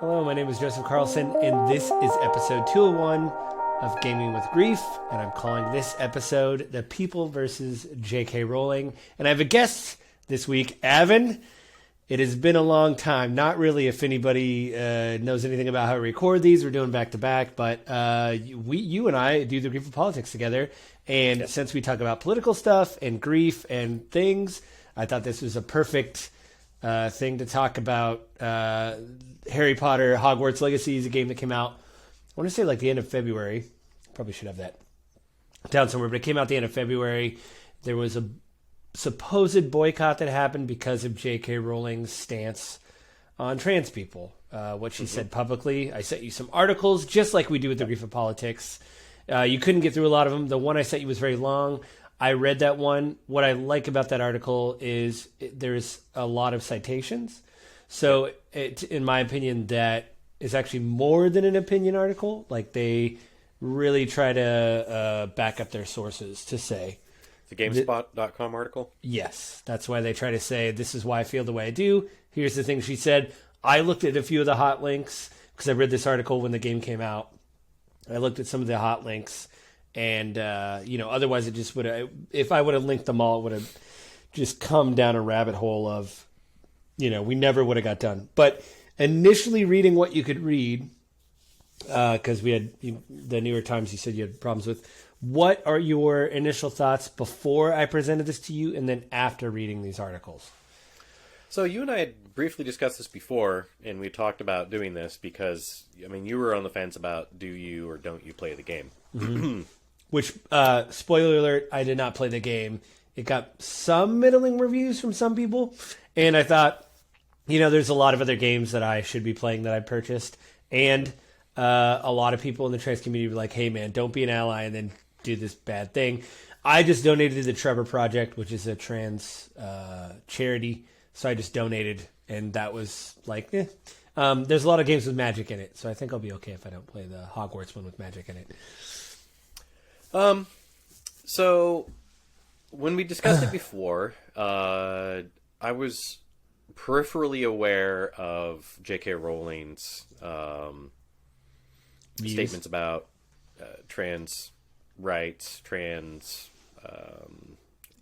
Hello, my name is Joseph Carlson, and this is episode 201 of Gaming with Grief, and I'm calling this episode The People versus J.K. Rowling. And I have a guest this week, Avin. It has been a long time. Not really if anybody knows anything about how to record these. We're doing back-to-back, but you and I do the Grief of Politics together, and since we talk about political stuff and grief and things, I thought this was a perfect thing to talk about. Harry Potter Hogwarts Legacy is a game that came out, I want to say like the end of February. Probably should have that down somewhere, but it came out the end of February. There was a supposed boycott that happened because of J.K. Rowling's stance on trans people. What she said publicly. I sent you some articles, just like we do with the Grief of Politics. You couldn't get through a lot of them. The one I sent you was very long. I read that one. What I like about that article is there's a lot of citations. So, in my opinion, that is actually more than an opinion article. Like, they really try to back up their sources to say. The GameSpot.com article? Yes. That's why they try to say, this is why I feel the way I do. Here's the thing she said. I looked at a few of the hot links because I read this article when the game came out. I looked at some of the hot links. And, otherwise it just would have, if I would have linked them all, it would have just come down a rabbit hole of, we never would have got done. But initially reading what you could read, because we had the New York Times you said you had problems with, what are your initial thoughts before I presented this to you and then after reading these articles? So you and I had briefly discussed this before, and we talked about doing this because, you were on the fence about do you or don't you play the game. Mm-hmm. Which, spoiler alert, I did not play the game. It got some middling reviews from some people, and I thought, there's a lot of other games that I should be playing that I purchased, and a lot of people in the trans community were like, hey man, don't be an ally and then do this bad thing. I just donated to the Trevor Project, which is a trans charity, so I just donated, and that was like, there's a lot of games with magic in it, so I think I'll be okay if I don't play the Hogwarts one with magic in it. So when we discussed it before, I was peripherally aware of J.K. Rowling's statements about trans rights, trans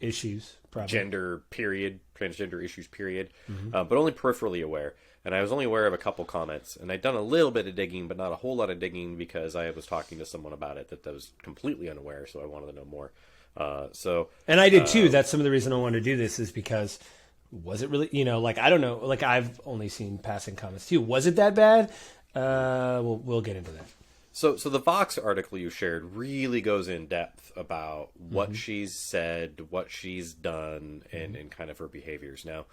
issues, probably. Transgender issues, period, but only peripherally aware. And I was only aware of a couple comments, and I'd done a little bit of digging, but not a whole lot of digging because I was talking to someone about it that was completely unaware, so I wanted to know more. And I did too. That's some of the reason I wanted to do this is because was it really, I don't know, I've only seen passing comments too. Was it that bad? We'll get into that. So the Vox article you shared really goes in depth about what she's said, what she's done, and kind of her behaviors. Now,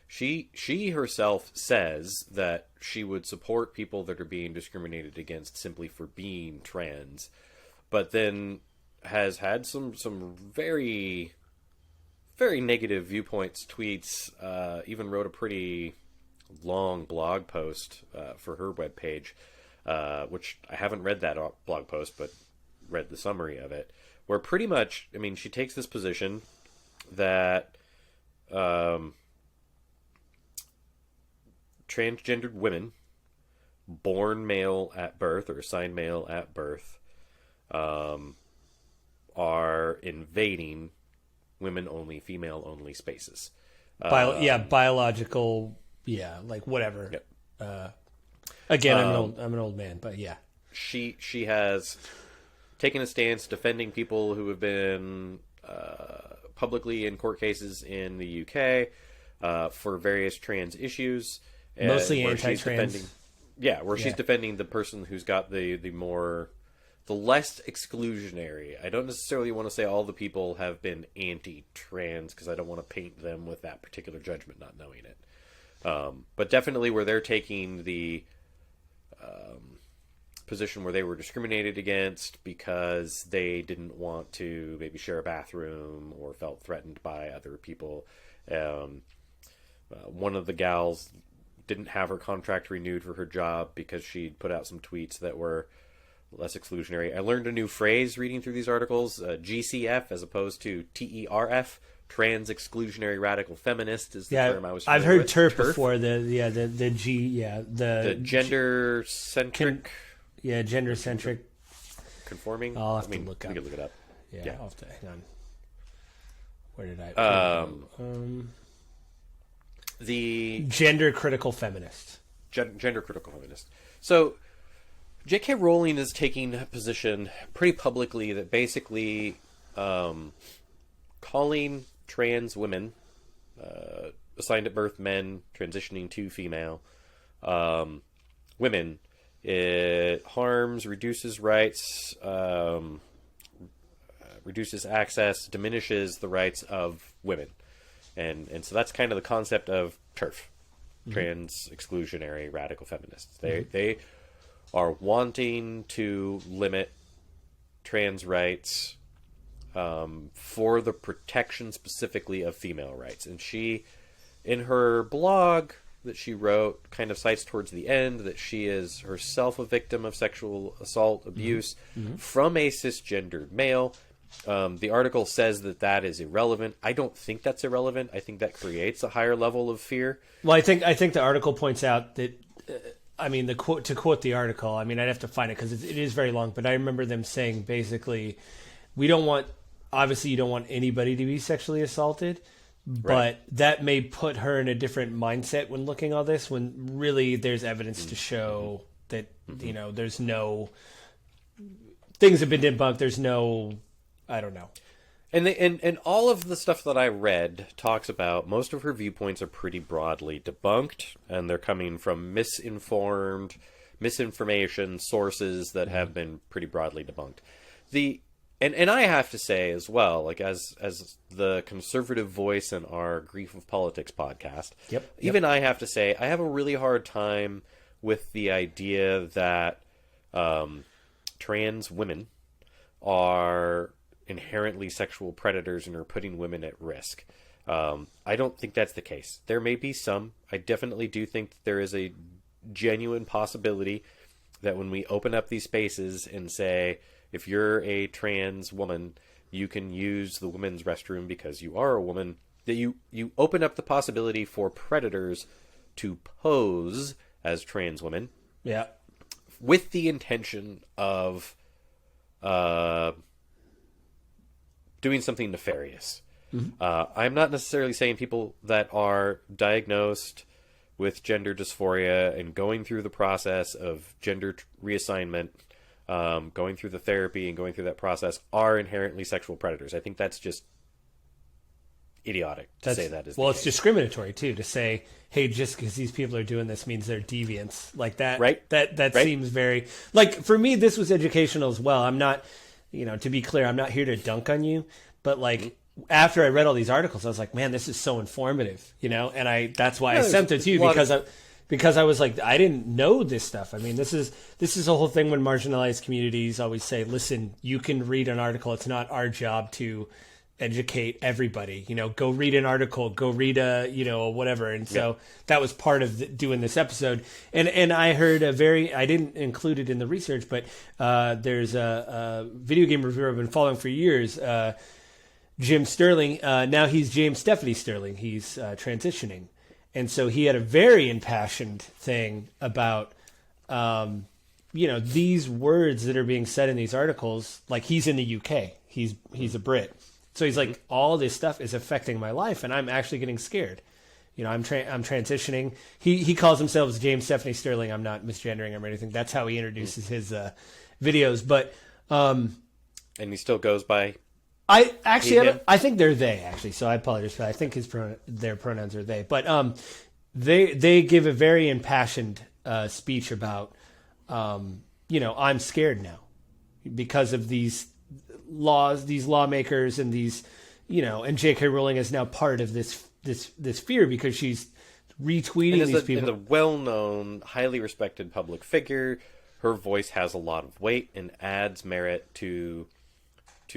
she herself says that she would support people that are being discriminated against simply for being trans, but then has had some very, very negative viewpoints, tweets, even wrote a pretty long blog post for her webpage, which I haven't read that blog post, but read the summary of it, where pretty much, she takes this position that transgendered women born male at birth or assigned male at birth are invading women-only, female-only spaces. Biological, like whatever. Yep. Again, I'm an old man, but yeah. She has taken a stance defending people who have been publicly in court cases in the UK for various trans issues. Mostly anti-trans. She's defending the person who's got the less exclusionary. I don't necessarily want to say all the people have been anti-trans because I don't want to paint them with that particular judgment, not knowing it. But definitely where they're taking the position where they were discriminated against because they didn't want to maybe share a bathroom or felt threatened by other people. One of the gals didn't have her contract renewed for her job because she'd put out some tweets that were less exclusionary. I learned a new phrase reading through these articles, GCF as opposed to TERF. Trans exclusionary radical feminist is the term I was familiar I've heard with. TERF before. The gender centric. Gender centric. Conforming. I'll have to look up. We can look it up. Yeah. I'll have to, hang on. Where did I? The gender critical feminist. Gender critical feminist. So, J.K. Rowling is taking a position pretty publicly that basically calling trans women, assigned at birth men, transitioning to female women, it harms, reduces rights, reduces access, diminishes the rights of women. And so that's kind of the concept of TERF, trans exclusionary radical feminists. They are wanting to limit trans rights for the protection specifically of female rights. And she, in her blog that she wrote, kind of cites towards the end that she is herself a victim of sexual assault, abuse from a cisgendered male. The article says that is irrelevant. I don't think that's irrelevant. I think that creates a higher level of fear. Well, I think the article points out that, to quote the article, I'd have to find it because it is very long, but I remember them saying basically, you don't want anybody to be sexually assaulted, but that may put her in a different mindset when looking at all this, when really there's evidence to show that, there's no, things have been debunked. There's no, I don't know. And all of the stuff that I read talks about, most of her viewpoints are pretty broadly debunked, and they're coming from misinformation sources that have been pretty broadly debunked. And I have to say as well, like as the conservative voice in our Grief of Politics podcast, even I have to say I have a really hard time with the idea that trans women are inherently sexual predators and are putting women at risk. I don't think that's the case. There may be some. I definitely do think that there is a genuine possibility that when we open up these spaces and say, if you're a trans woman, you can use the women's restroom because you are a woman, that you open up the possibility for predators to pose as trans women. Yeah. With the intention of doing something nefarious. I'm not necessarily saying people that are diagnosed with gender dysphoria and going through the process of gender reassignment, going through the therapy and going through that process are inherently sexual predators. I think that's just idiotic to say that is well, it's discriminatory too to say, hey, just because these people are doing this means they're deviants like that. Right. That seems very, like, for me, this was educational as well. I'm not, to be clear, I'm not here to dunk on you, but like after I read all these articles, I was like, man, this is so informative, and that's why I sent it to you because I was like, I didn't know this stuff. This is a whole thing when marginalized communities always say, listen, you can read an article. It's not our job to educate everybody, go read an article, go read whatever. And so that was part of doing this episode. And I heard I didn't include it in the research, but there's a video game reviewer I've been following for years, Jim Sterling. Now he's James Stephanie Sterling. He's transitioning. And so he had a very impassioned thing about, these words that are being said in these articles. Like, he's in the UK. He's a Brit. So he's like, all this stuff is affecting my life, and I'm actually getting scared. I'm transitioning. He calls himself James Stephanie Sterling. I'm not misgendering him or anything. That's how he introduces his videos. But and he still goes by. I think they're they actually. So I apologize for that. I think their pronouns are they. But they give a very impassioned speech about I'm scared now because of these laws, these lawmakers, and these and J.K. Rowling is now part of this fear because she's retweeting these people. As a well-known, highly respected public figure, her voice has a lot of weight and adds merit to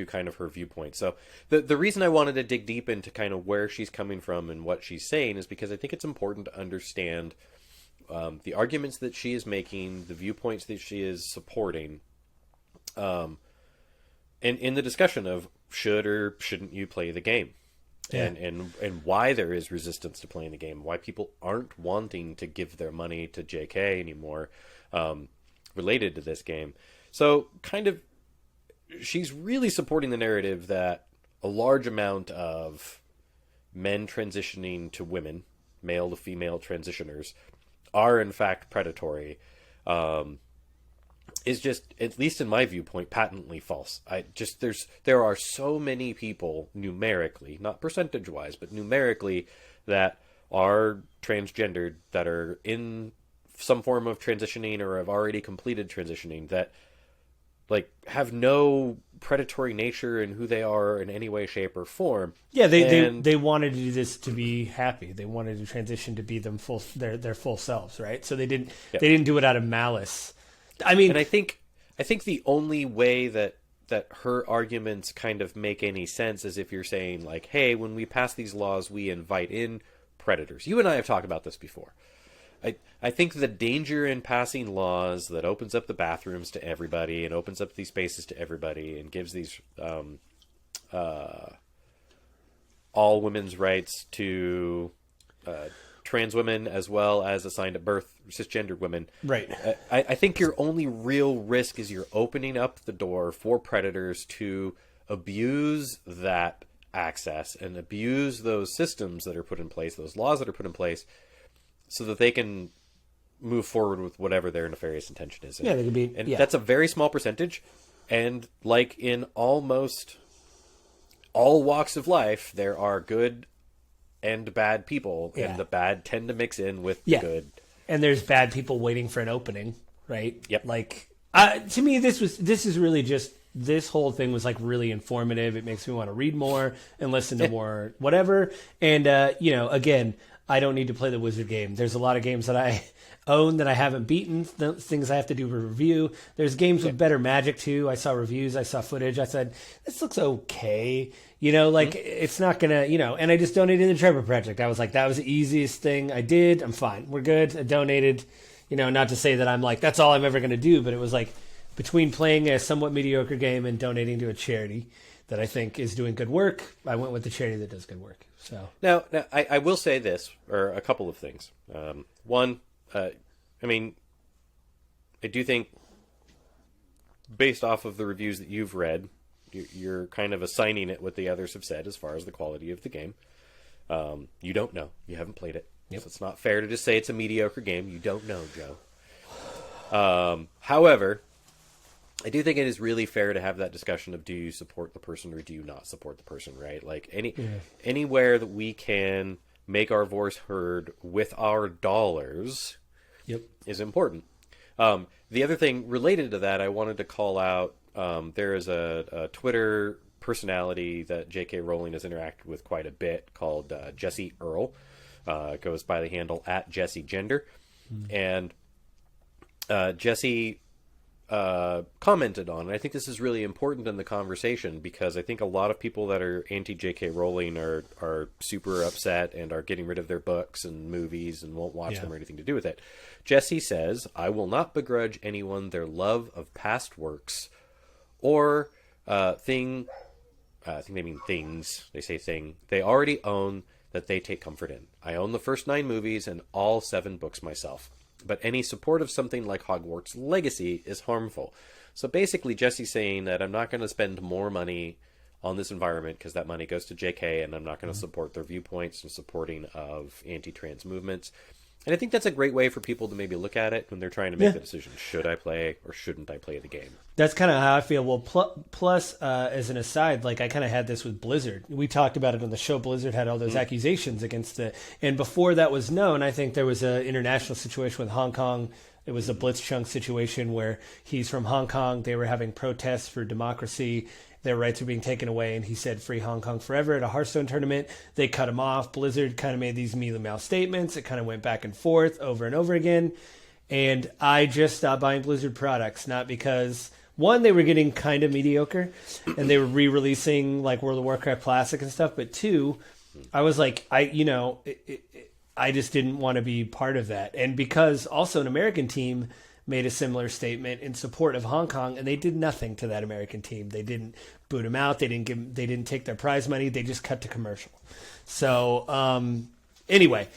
kind of her viewpoint. So the reason I wanted to dig deep into kind of where she's coming from and what she's saying is because I think it's important to understand the arguments that she is making, the viewpoints that she is supporting, And in the discussion of should or shouldn't you play the game, and why there is resistance to playing the game, why people aren't wanting to give their money to JK anymore, related to this game. So kind of, she's really supporting the narrative that a large amount of men transitioning to women, male to female transitioners, are in fact predatory, is just, at least in my viewpoint, patently false. There are so many people numerically, not percentage wise, but numerically, that are transgendered, that are in some form of transitioning or have already completed transitioning, that like have no predatory nature in who they are in any way, shape, or form. Yeah, they wanted to do this to be happy. They wanted to transition to be their full selves, right? So they didn't do it out of malice. I mean, and I think the only way that her arguments kind of make any sense is if you're saying like, hey, when we pass these laws, we invite in predators. You and I have talked about this before. I think the danger in passing laws that opens up the bathrooms to everybody and opens up these spaces to everybody and gives these all women's rights to trans women as well as assigned at birth cisgendered women. Right. I think your only real risk is you're opening up the door for predators to abuse that access and abuse those systems that are put in place, those laws that are put in place, so that they can move forward with whatever their nefarious intention is. Yeah, they could be. And that's a very small percentage. And like in almost all walks of life, there are good and bad people, and the bad tend to mix in with the good. And there's bad people waiting for an opening, right? Yep. Like, to me, this is really just, this whole thing was like really informative. It makes me want to read more and listen to more whatever. And, again, I don't need to play the Wizard game. There's a lot of games that I own that I haven't beaten, things I have to do a review. There's games with better magic too. I saw reviews, I saw footage. I said, this looks okay. It's not going to, and I just donated to the Trevor Project. I was like, that was the easiest thing I did. I'm fine. We're good. I donated, not to say that I'm like, that's all I'm ever going to do, but it was like between playing a somewhat mediocre game and donating to a charity that I think is doing good work, I went with the charity that does good work. So now I will say this, or a couple of things. One, I do think, based off of the reviews that you've read, you're kind of assigning it what the others have said as far as the quality of the game. You don't know. You haven't played it. Yep. So it's not fair to just say it's a mediocre game. You don't know, Joe. However, I do think it is really fair to have that discussion of, do you support the person or do you not support the person, right? Like anywhere that we can make our voice heard with our dollars is important. The other thing related to that, I wanted to call out, there is a Twitter personality that J.K. Rowling has interacted with quite a bit called Jesse Earl. Goes by the handle @JesseGender. And Jesse commented on, and I think this is really important in the conversation, because I think a lot of people that are anti-J.K. Rowling are super upset and are getting rid of their books and movies and won't watch them or anything to do with it. Jesse says, I will not begrudge anyone their love of past works or I think they mean things, they say thing, they already own that they take comfort in. I own the first 9 movies and all 7 books myself. But any support of something like Hogwarts Legacy is harmful. So basically, Jesse's saying that I'm not going to spend more money on this environment because that money goes to JK, and I'm not going to support their viewpoints and supporting of anti-trans movements. And I think that's a great way for people to maybe look at it when they're trying to make the decision. Should I play or shouldn't I play the game? That's kind of how I feel. Well, plus, as an aside, like I kind of had this with Blizzard. We talked about it on the show. Blizzard had all those accusations against it. And before that was known, I think there was an international situation with Hong Kong. It was a Blitzchung situation where he's from Hong Kong. They were having protests for democracy. Their rights were being taken away, and he said, free Hong Kong forever at a Hearthstone tournament. They cut him off. Blizzard kind of made these mealy-mouthed statements. It kind of went back and forth over and over again. And I just stopped buying Blizzard products, not because, one, they were getting kind of mediocre, and they were re-releasing like World of Warcraft Classic and stuff, but two, I was like, I just didn't want to be part of that. And because also an American team made a similar statement in support of Hong Kong, and they did nothing to that American team. They didn't boot them out. They didn't take their prize money. They just cut to commercial. So anyway,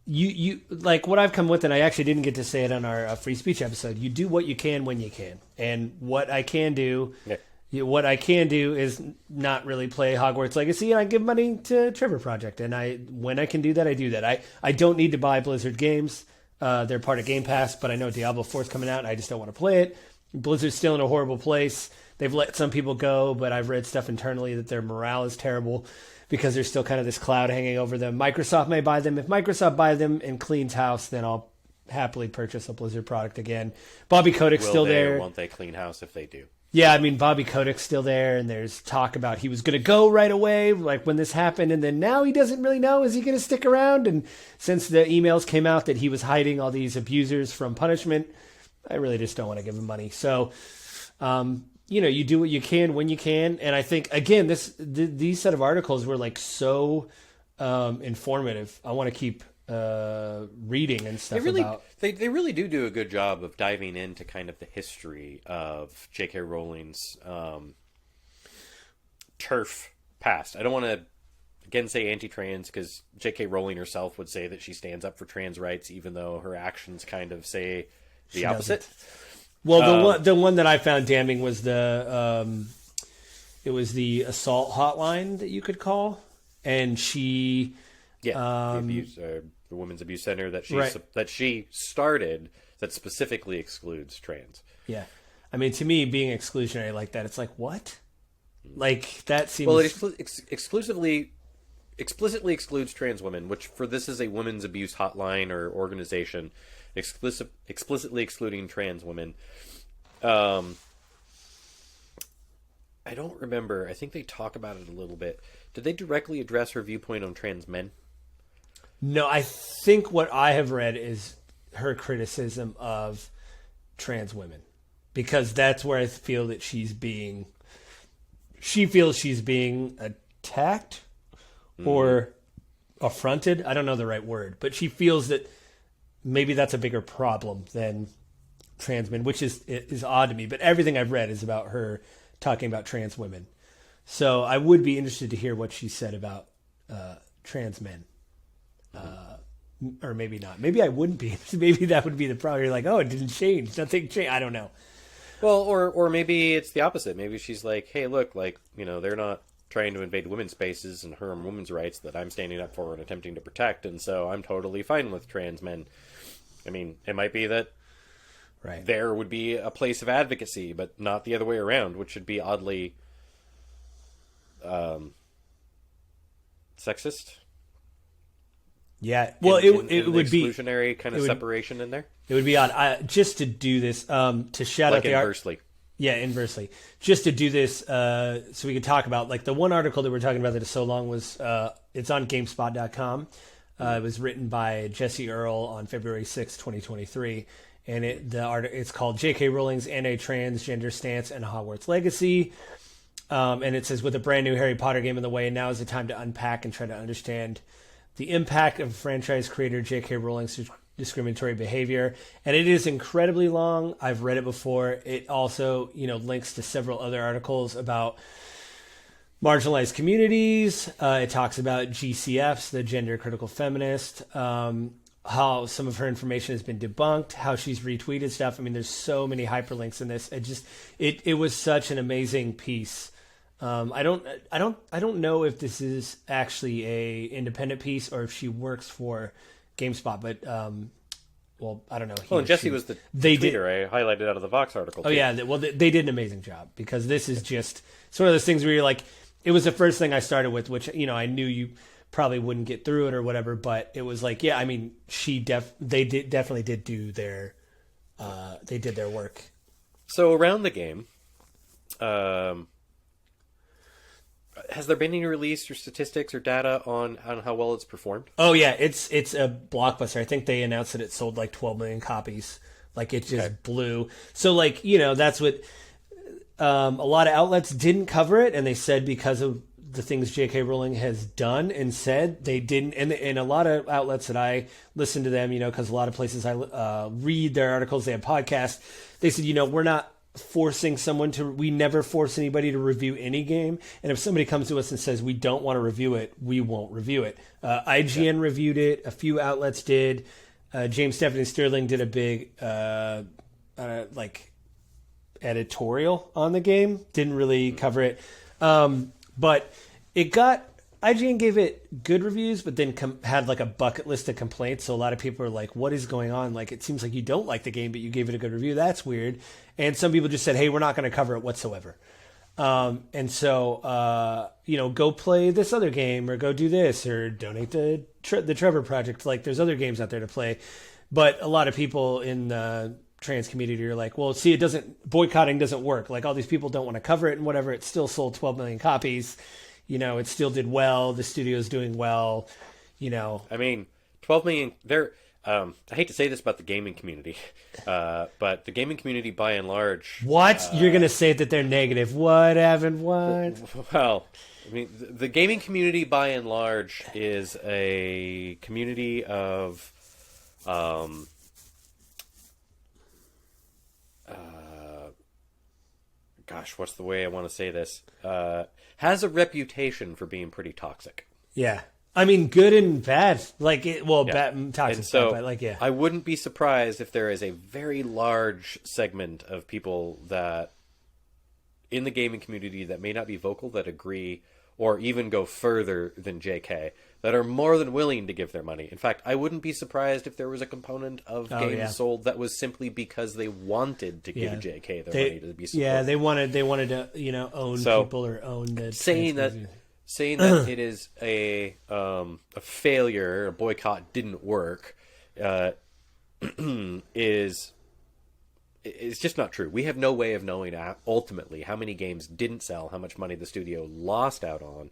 you like what I've come with, and I actually didn't get to say it on our free speech episode. You do what you can when you can, and what I can do. Yeah. What I can do is not really play Hogwarts Legacy, and I give money to Trevor Project. And when I can do that, I do that. I don't need to buy Blizzard games. They're part of Game Pass, but I know Diablo 4 is coming out, and I just don't want to play it. Blizzard's still in a horrible place. They've let some people go, but I've read stuff internally that their morale is terrible because there's still kind of this cloud hanging over them. Microsoft may buy them. If Microsoft buys them and cleans house, then I'll happily purchase a Blizzard product again. Bobby Kotick's still there. Won't they clean house if they do? Yeah, I mean, Bobby Kotick's still there, and there's talk about he was going to go right away, like when this happened, and then now he doesn't really know, is he going to stick around? And since the emails came out that he was hiding all these abusers from punishment, I really just don't want to give him money. So, you do what you can when you can, and I think, again, these set of articles were like so informative. I want to keep reading and stuff they really do a good job of diving into kind of the history of J.K. Rowling's turf past. I don't want to again say anti-trans because J.K. Rowling herself would say that she stands up for trans rights, even though her actions kind of say the opposite. Doesn't. Well, the one that I found damning was the assault hotline that you could call, and she. Yeah, the Women's Abuse Center that she started that specifically excludes trans. Yeah, I mean, to me, being exclusionary like that, it's like, what? Like that seems. Well, it explicitly excludes trans women, which for this is a women's abuse hotline or organization, explicitly excluding trans women. I don't remember. I think they talk about it a little bit. Did they directly address her viewpoint on trans men? No, I think what I have read is her criticism of trans women, because that's where I feel that she feels she's being attacked or affronted. I don't know the right word, but she feels that maybe that's a bigger problem than trans men, which is odd to me. But everything I've read is about her talking about trans women. So I would be interested to hear what she said about trans men. Or maybe not. Maybe I wouldn't be. Maybe that would be the problem. You're like, oh, it didn't change. Nothing changed. I don't know. Well, or maybe it's the opposite. Maybe she's like, hey, look, like, they're not trying to invade women's spaces and harm women's rights that I'm standing up for and attempting to protect, and so I'm totally fine with trans men. I mean, it might be that there would be a place of advocacy, but not the other way around, which would be oddly sexist. Yeah, well, it would be exclusionary kind of separation in there. It would be odd. Just to do this, to shout out the inversely. Yeah, inversely. Just to do this, so we could talk about, like, the one article that we're talking about that is so long was it's on GameSpot.com. It was written by Jesse Earl on February 6, 2023, and it's called J.K. Rowling's Anti-Transgender Stance and Hogwarts Legacy. And it says, with a brand new Harry Potter game in the way, now is the time to unpack and try to understand the impact of franchise creator J.K. Rowling's discriminatory behavior. And it is incredibly long. I've read it before. It also, links to several other articles about marginalized communities. It talks about GCFs, the gender critical feminist, how some of her information has been debunked, how she's retweeted stuff. I mean, there's so many hyperlinks in this. It was such an amazing piece. I don't know if this is actually a independent piece or if she works for GameSpot, but I don't know. And Jesse was the tweeter I highlighted out of the Vox article. Oh too. Yeah, they did an amazing job, because this is just sort of those things where you're like, it was the first thing I started with, which I knew you probably wouldn't get through it or whatever, but it was like, yeah, I mean, they definitely did do their they did their work. So around the game, has there been any release or statistics or data on how well it's performed? Oh yeah, it's a blockbuster. I think they announced that it sold like 12 million copies. Like, it just blew. So, like, that's what a lot of outlets didn't cover it, and they said because of the things J.K. Rowling has done and said. They didn't, and a lot of outlets that I listen to them, because a lot of places I read their articles, they have podcasts. They said, we're not forcing someone to. We never force anybody to review any game. And if somebody comes to us and says we don't want to review it, we won't review it. IGN reviewed it. A few outlets did. James Stephanie Sterling did a big editorial on the game. Didn't really cover it. But it got, IGN gave it good reviews, but then had like a bucket list of complaints. So a lot of people are like, what is going on? Like, it seems like you don't like the game, but you gave it a good review. That's weird. And some people just said, hey, we're not going to cover it whatsoever. And so, go play this other game or go do this or donate to the Trevor Project. Like, there's other games out there to play. But a lot of people in the trans community are like, well, see, boycotting doesn't work. Like, all these people don't want to cover it and whatever. It still sold 12 million copies. It still did well. The studio's doing well. I mean, 12 million. I hate to say this about the gaming community, but the gaming community, by and large, what you're gonna say that they're negative? What, Avin? What? Well, I mean, the gaming community, by and large, is a community of, gosh, what's the way I want to say this? Has a reputation for being pretty toxic. Yeah. I mean, good and bad. Bad and toxic. And so, but yeah. I wouldn't be surprised if there is a very large segment of people that in the gaming community that may not be vocal, that agree, or even go further than JK, that are more than willing to give their money. In fact, I wouldn't be surprised if there was a component of games sold that was simply because they wanted to give JK their money to be supported. Yeah, they wanted to, own people or own the saying that it is a failure, a boycott didn't work, is just not true. We have no way of knowing ultimately how many games didn't sell, how much money the studio lost out on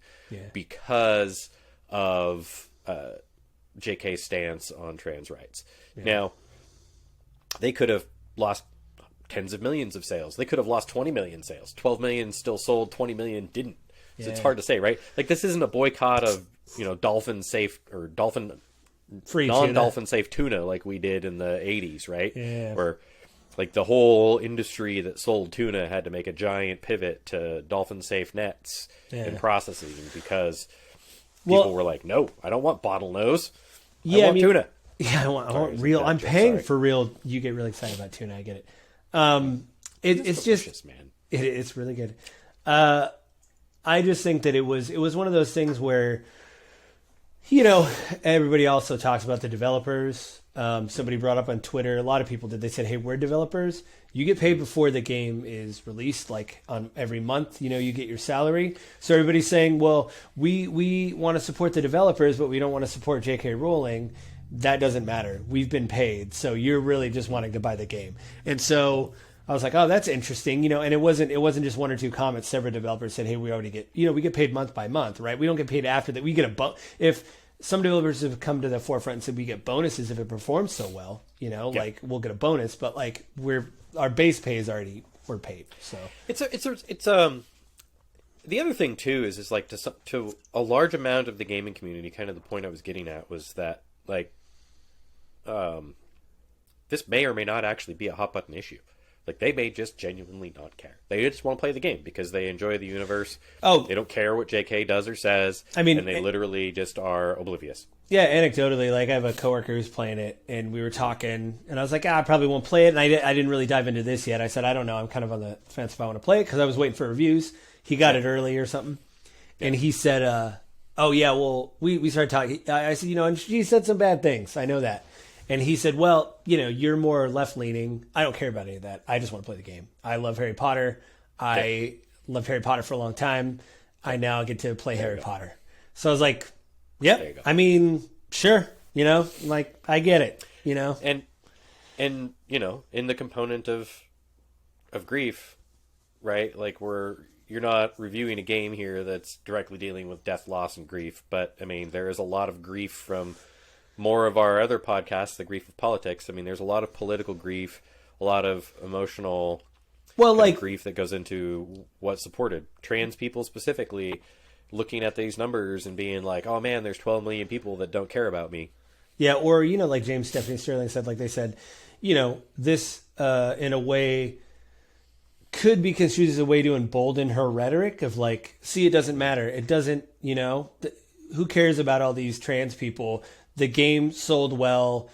because of JK's stance on trans rights. Yeah. Now, they could have lost tens of millions of sales. They could have lost 20 million sales. 12 million still sold, 20 million didn't. So it's hard to say, right? Like, this isn't a boycott of, dolphin safe or free non-dolphin safe tuna like we did in the 80s, right? Yeah. Where like the whole industry that sold tuna had to make a giant pivot to dolphin safe nets and processing because people were like, no, I don't want bottlenose. I want tuna. Yeah, I want real. I'm paying for real. You get really excited about tuna. I get it. It's just, man. It's really good. I just think that it was one of those things where, everybody also talks about the developers. Somebody brought up on Twitter, a lot of people did. They said, hey, we're developers. You get paid before the game is released, like on every month, you get your salary. So everybody's saying, well, we want to support the developers, but we don't want to support J.K. Rowling. That doesn't matter. We've been paid. So you're really just wanting to buy the game. And so I was like, oh, that's interesting, and it wasn't just one or two comments. Several developers said, hey, we already get, we get paid month by month, right? We don't get paid after that. We get if some developers have come to the forefront and said we get bonuses if it performs so well, like we'll get a bonus, but like our base pay is already, we're paid. So it's the other thing too is like to a large amount of the gaming community, kind of the point I was getting at was that like, this may or may not actually be a hot button issue. Like, they may just genuinely not care. They just want to play the game because they enjoy the universe. Oh, they don't care what JK does or says. I mean, and they literally just are oblivious. Yeah, anecdotally, like I have a coworker who's playing it, and we were talking, and I was like, I probably won't play it. And I didn't really dive into this yet. I said, I don't know. I'm kind of on the fence if I want to play it because I was waiting for reviews. He got it early or something, and he said, "Oh yeah, well, we started talking." I said, and she said some bad things. I know that. And he said, well, you're more left-leaning. I don't care about any of that. I just want to play the game. I love Harry Potter. I loved Harry Potter for a long time. I now get to play Harry Potter. So I was like, yep. I mean, sure. Like, I get it, And in the component of grief, right? Like, you're not reviewing a game here that's directly dealing with death, loss, and grief. But, I mean, there is a lot of grief from more of our other podcasts, The Grief of Politics. I mean, there's a lot of political grief, a lot of emotional grief that goes into what's supported. Trans people specifically, looking at these numbers and being like, oh man, there's 12 million people that don't care about me. Yeah, or, like James Stephanie Sterling said, like they said, this in a way could be construed as a way to embolden her rhetoric of like, see, it doesn't matter. It doesn't, who cares about all these trans people? The game sold well,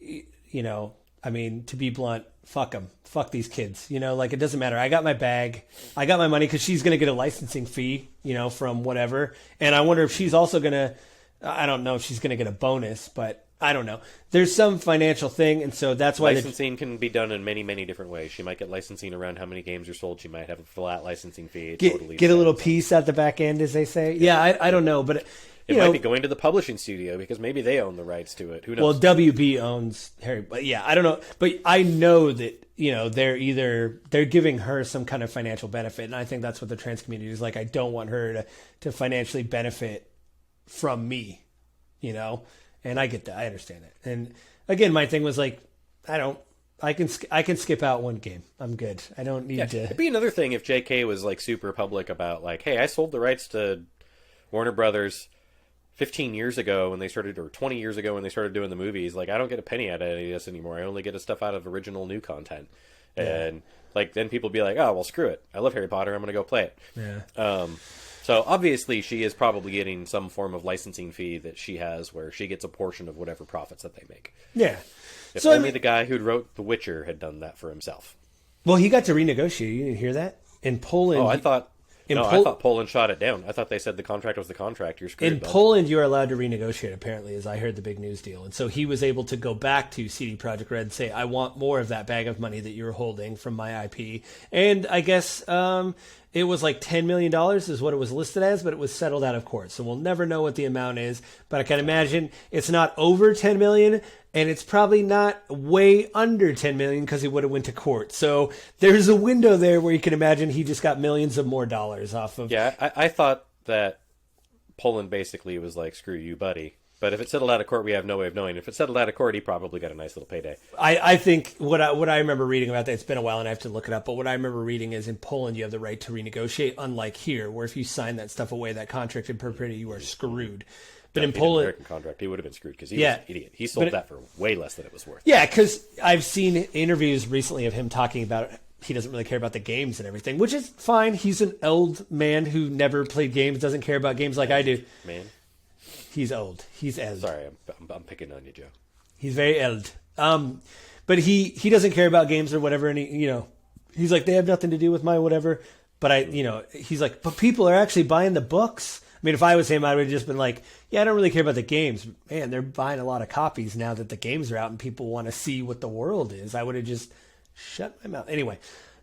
I mean, to be blunt, fuck them. Fuck these kids. Like it doesn't matter. I got my bag. I got my money because she's going to get a licensing fee, from whatever. And I wonder if she's also going to, I don't know if she's going to get a bonus, but I don't know. There's some financial thing. And so that's why licensing can be done in many, many different ways. She might get licensing around how many games are sold. She might have a flat licensing fee. Get a little piece at the back end, as they say. Yeah, I don't know, but it might be going to the publishing studio because maybe they own the rights to it. Who knows? Well, WB owns Harry, but yeah, I don't know. But I know that, they're giving her some kind of financial benefit. And I think that's what the trans community is like. I don't want her to financially benefit from me, and I get that. I understand it. And again, my thing was like, I can skip out one game. I'm good. I don't need to. It'd be another thing if JK was like super public about like, hey, I sold the rights to Warner Brothers 15 years ago when they started, or 20 years ago when they started doing the movies. Like, I don't get a penny out of any of this anymore. I only get stuff out of original new content. And like, then people be like, oh, well, screw it. I love Harry Potter. I'm going to go play it. Yeah. So obviously she is probably getting some form of licensing fee that she has where she gets a portion of whatever profits that they make. Yeah. If only the guy who wrote The Witcher had done that for himself. Well, he got to renegotiate. You didn't hear that? In Poland. Oh, I thought Poland shot it down. I thought they said the contract was the contract. You're screwed. In Poland, you're allowed to renegotiate, apparently, as I heard the big news deal. And so he was able to go back to CD Projekt Red and say, I want more of that bag of money that you're holding from my IP. And I guess it was like $10 million is what it was listed as, but it was settled out of court. So we'll never know what the amount is. But I can imagine it's not over $10 million. And it's probably not way under $10 million because he would have went to court. So there's a window there where you can imagine he just got millions of more dollars off of. Yeah, I thought that Poland basically was like, screw you, buddy. But if it settled out of court, we have no way of knowing. If it settled out of court, he probably got a nice little payday. I think what I remember reading about that, it's been a while and I have to look it up, but what I remember reading is in Poland you have the right to renegotiate, unlike here, where if you sign that stuff away, that contract in perpetuity, you are screwed. But in Poland, American contract, he would have been screwed because he was an idiot. He sold that for way less than it was worth. Yeah, because I've seen interviews recently of him talking about he doesn't really care about the games and everything, which is fine. He's an old man who never played games, doesn't care about games like I do. Man, he's old. He's old. Sorry, I'm picking on you, Joe. He's very old. But he doesn't care about games or whatever, and he's like, they have nothing to do with my whatever. But he's like, but people are actually buying the books. I mean, if I was him, I would have just been like, yeah, I don't really care about the games. Man, they're buying a lot of copies now that the games are out and people want to see what the world is. I would have just shut my mouth. Anyway,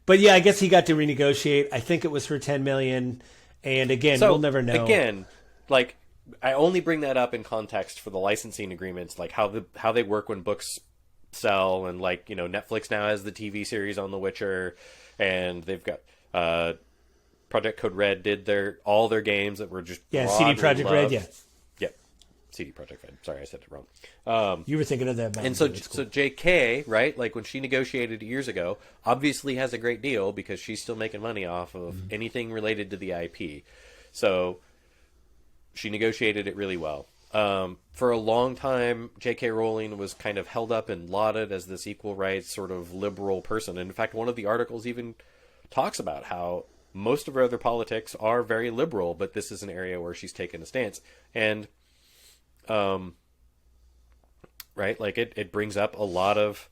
but yeah, I guess he got to renegotiate. I think it was for $10 million. And again, we'll never know. Again, like, I only bring that up in context for the licensing agreements, like how they work when books sell. And like, Netflix now has the TV series on The Witcher and they've got, Project Code Red did all their games that were just CD Projekt Red, CD Projekt Red. Sorry, I said it wrong. You were thinking of that. And so JK, right? Like when she negotiated years ago, obviously has a great deal because she's still making money off of anything related to the IP. So she negotiated it really well. For a long time, J.K. Rowling was kind of held up and lauded as this equal rights sort of liberal person. And in fact, one of the articles even talks about how most of her other politics are very liberal, but this is an area where she's taken a stance. And, right, like it brings up a lot of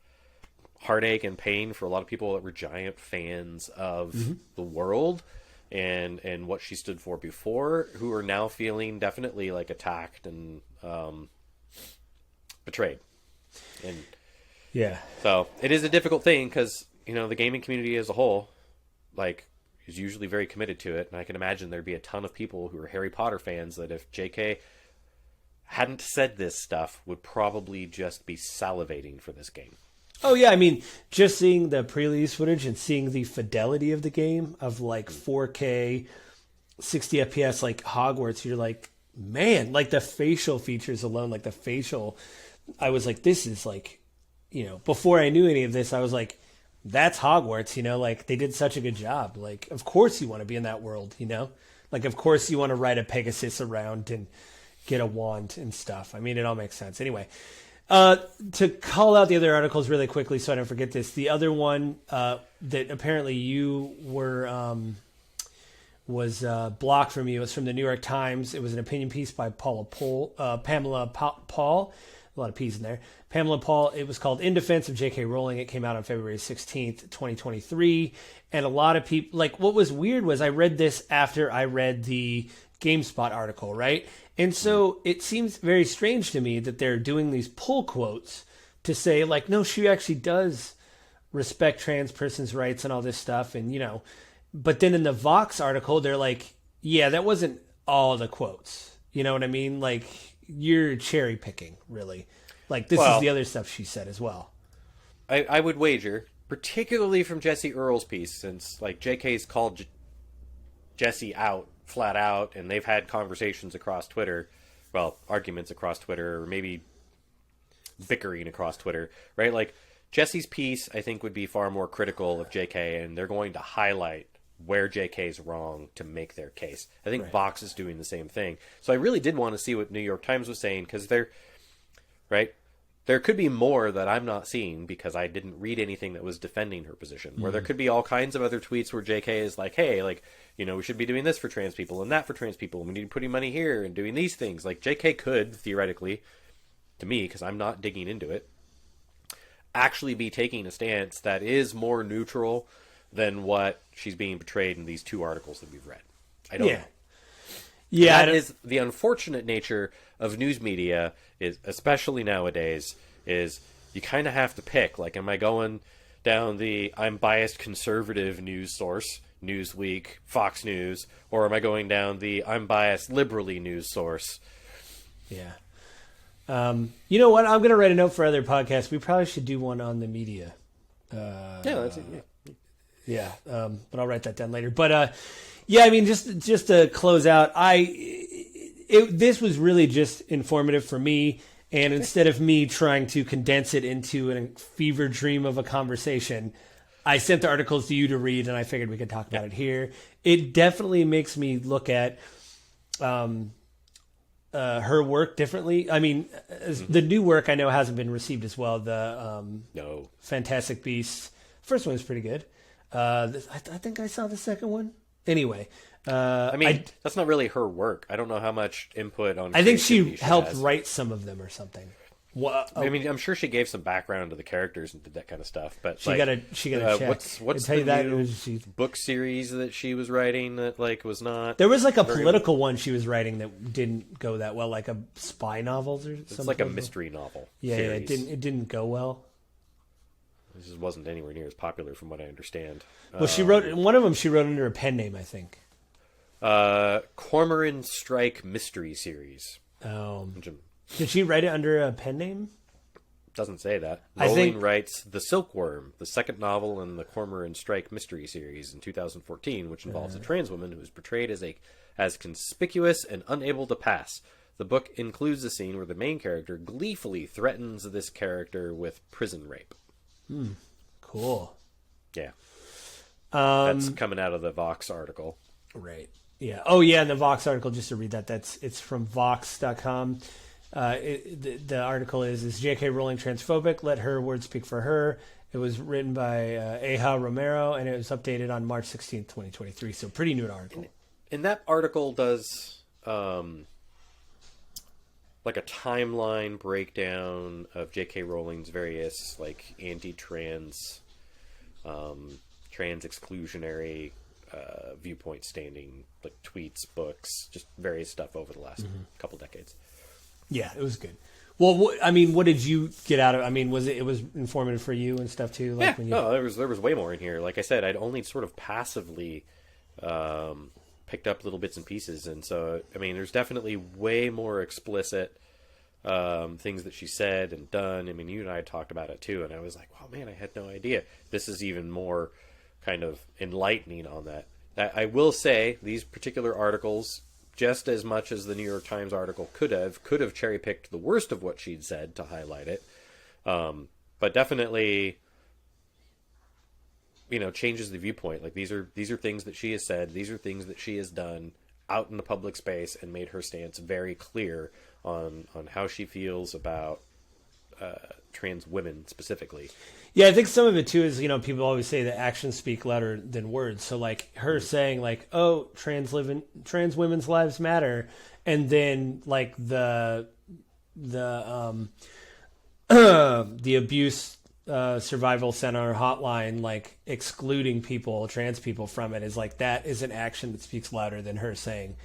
heartache and pain for a lot of people that were giant fans of the world and what she stood for before, who are now feeling definitely like attacked and betrayed. And yeah, so it is a difficult thing because, the gaming community as a whole, like, is usually very committed to it, and I can imagine there'd be a ton of people who are Harry Potter fans that if JK hadn't said this stuff would probably just be salivating for this game. Oh yeah, I mean, just seeing the pre-release footage and seeing the fidelity of the game of like 4K, 60 FPS, like Hogwarts, you're like, man, like the facial features alone, like the facial, I was like, this is like, before I knew any of this, I was like, that's Hogwarts, like they did such a good job. Like, of course you want to be in that world, Like, of course, you want to ride a Pegasus around and get a wand and stuff. I mean, it all makes sense. Anyway, to call out the other articles really quickly so I don't forget this, the other one that apparently you were was blocked from you was from the New York Times. It was an opinion piece by Pamela Paul. A lot of P's in there. Pamela Paul. It was called In Defense of J.K. Rowling. It came out on February 16th, 2023. And a lot of people, like, what was weird was I read this after I read the GameSpot article, right? And so it seems very strange to me that they're doing these pull quotes to say, like, no, she actually does respect trans persons' rights and all this stuff. And, you know, but then in the Vox article, they're like, yeah, that wasn't all the quotes. You know what I mean? Like, you're cherry picking, really. Like, this is the other stuff she said as well. I would wager, particularly from Jesse Earle's piece, since, like, JK's called Jesse out flat out, and they've had conversations across Twitter, well, arguments across Twitter, or maybe bickering across Twitter, right? Like, Jesse's piece, I think, would be far more critical of JK, and they're going to highlight where JK's wrong to make their case. I think Vox is doing the same thing. So I really did want to see what New York Times was saying, because they're, right? There could be more that I'm not seeing because I didn't read anything that was defending her position. Where there could be all kinds of other tweets where JK is like, hey, like, you know, we should be doing this for trans people and that for trans people. And we need to be putting money here and doing these things. Like, JK could, theoretically, to me, because I'm not digging into it, actually be taking a stance that is more neutral than what she's being portrayed in these two articles that we've read. I don't know. Yeah, that is the unfortunate nature of news media, is especially nowadays, is you kind of have to pick. Like, am I going down the I'm biased conservative news source, Newsweek, Fox News, or am I going down the I'm biased liberally news source? Yeah. You know what? I'm going to write a note for other podcasts. We probably should do one on the media. That's it. Yeah, but I'll write that down later. But yeah, I mean, just to close out, this was really just informative for me. And instead of me trying to condense it into a fever dream of a conversation, I sent the articles to you to read, and I figured we could talk about it here. It definitely makes me look at her work differently. I mean, the new work I know hasn't been received as well. The No. Fantastic Beasts. First one was pretty good. I think I saw the second one. Anyway, I mean, that's not really her work. I don't know how much input on. I think she helped write some of them or something. I mean, I'm sure she gave some background to the characters and did that kind of stuff. But she got a check. What's the new book series that she was writing that like was not? There was like a political one she was writing that didn't go that well, like a spy novels or something. It's like a mystery novel. Yeah, series. It didn't go well. This just wasn't anywhere near as popular, from what I understand. Well, she wrote one of them. She wrote under a pen name, I think. Cormoran Strike Mystery Series. Did she write it under a pen name? Doesn't say that. Rowling writes The Silkworm, the second novel in the Cormoran Strike Mystery Series in 2014, which involves a trans woman who is portrayed as conspicuous and unable to pass. The book includes a scene where the main character gleefully threatens this character with prison rape. Cool. Yeah. That's coming out of the Vox article. Right. Yeah. Oh, yeah. The Vox article, just to read that, it's from Vox.com. The article is J.K. Rowling transphobic? Let her words speak for her. It was written by Eja Romero, and it was updated on March 16th, 2023. So pretty new article. And that article does like a timeline breakdown of J.K. Rowling's various like anti-trans, trans exclusionary viewpoint standing, like tweets, books, just various stuff over the last couple decades. Yeah, it was good. Well, I mean, what did you get out of? I mean, it was informative for you and stuff too? Like no, there was way more in here. Like I said, I'd only sort of passively picked up little bits and pieces, and so I mean, there's definitely way more explicit things that she said and done. I mean, you and I had talked about it too, and I was like, "Wow, man, I had no idea." This is even more kind of enlightening on that. I will say these particular articles, just as much as the New York Times article could have cherry picked the worst of what she'd said to highlight it, but definitely, changes the viewpoint. Like these are things that she has said, these are things that she has done. out in the public space and made her stance very clear on how she feels about trans women specifically. Yeah, I think some of it too is, people always say that actions speak louder than words. So like her saying like, "Oh, trans women's lives matter," and then like the the abuse survival center hotline like excluding trans people from it is like, that is an action that speaks louder than her saying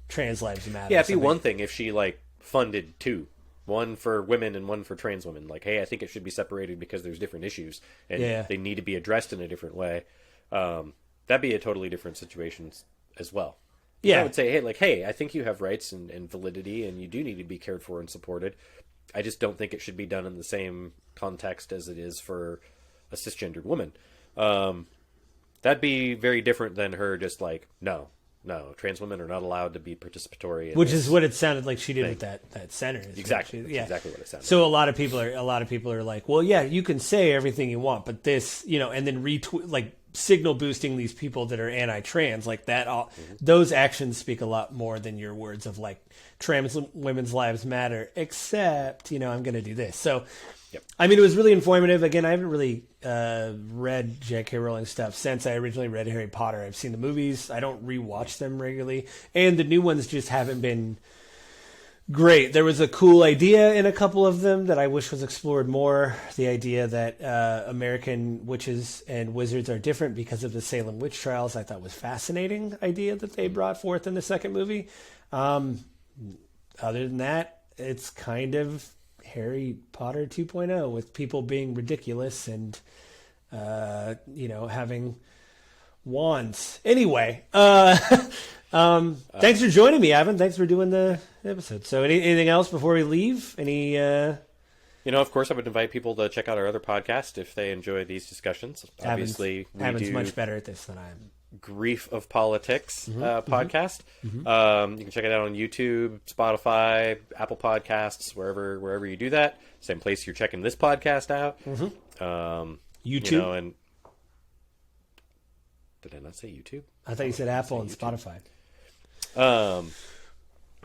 trans lives matter. Yeah, it'd be one thing if she like funded two. One for women and one for trans women. Like, hey, I think it should be separated because there's different issues and they need to be addressed in a different way. That'd be a totally different situation as well. Yeah. I would say, hey, I think you have rights and validity and you do need to be cared for and supported. I just don't think it should be done in the same context as it is for a cisgendered woman. That'd be very different than her just like, no, trans women are not allowed to be participatory. Which is what it sounded like she did with that center. Exactly. That's exactly what it sounded so like. a lot of people are like, well, yeah, you can say everything you want, but this, and then retweet, like signal boosting these people that are anti-trans, like that. Those actions speak a lot more than your words of like, trans women's lives matter, except, I'm going to do this. So, Yep. I mean, it was really informative. Again, I haven't really read J.K. Rowling stuff since I originally read Harry Potter. I've seen the movies. I don't rewatch them regularly. And the new ones just haven't been great. There was a cool idea in a couple of them that I wish was explored more. The idea that American witches and wizards are different because of the Salem witch trials, I thought was fascinating idea that they brought forth in the second movie. Other than that, it's kind of Harry Potter 2.0 with people being ridiculous and, having wands. Anyway, thanks for joining me, Avin. Thanks for doing the episode. So anything else before we leave? Of course, I would invite people to check out our other podcast if they enjoy these discussions. Obviously, Avin's much better at this than I am. Grief of Politics podcast. You can check it out on YouTube, Spotify, Apple Podcasts, wherever you do that. Same place you're checking this podcast out. YouTube. And did I not say YouTube? I thought you said Apple and Spotify.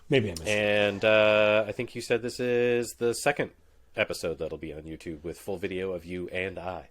Maybe I missed it. And I think you said this is the second episode that'll be on YouTube with full video of you and I.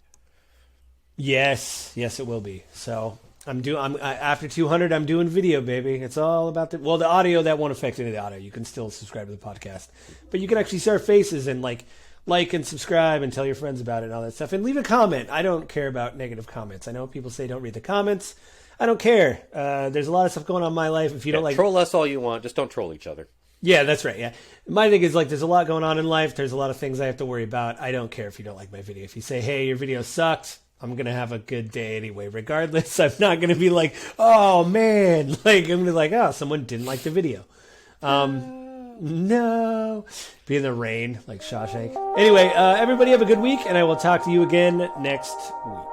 Yes, it will be. So I'm after 200. I'm doing video, baby. It's all about the audio. That won't affect any of the audio. You can still subscribe to the podcast, but you can actually see our faces and like and subscribe and tell your friends about it and all that stuff, and leave a comment. I don't care about negative comments. I know people say don't read the comments. I don't care. There's a lot of stuff going on in my life. If you don't like, troll us all you want, just don't troll each other. Yeah, that's right. Yeah, my thing is like, there's a lot going on in life. There's a lot of things I have to worry about. I don't care if you don't like my video. If you say, hey, your video sucked, I'm going to have a good day anyway, regardless. I'm not going to be like, oh, man. Like, I'm going to be like, oh, someone didn't like the video. No. Be in the rain, like Shawshank. Anyway, everybody have a good week, and I will talk to you again next week.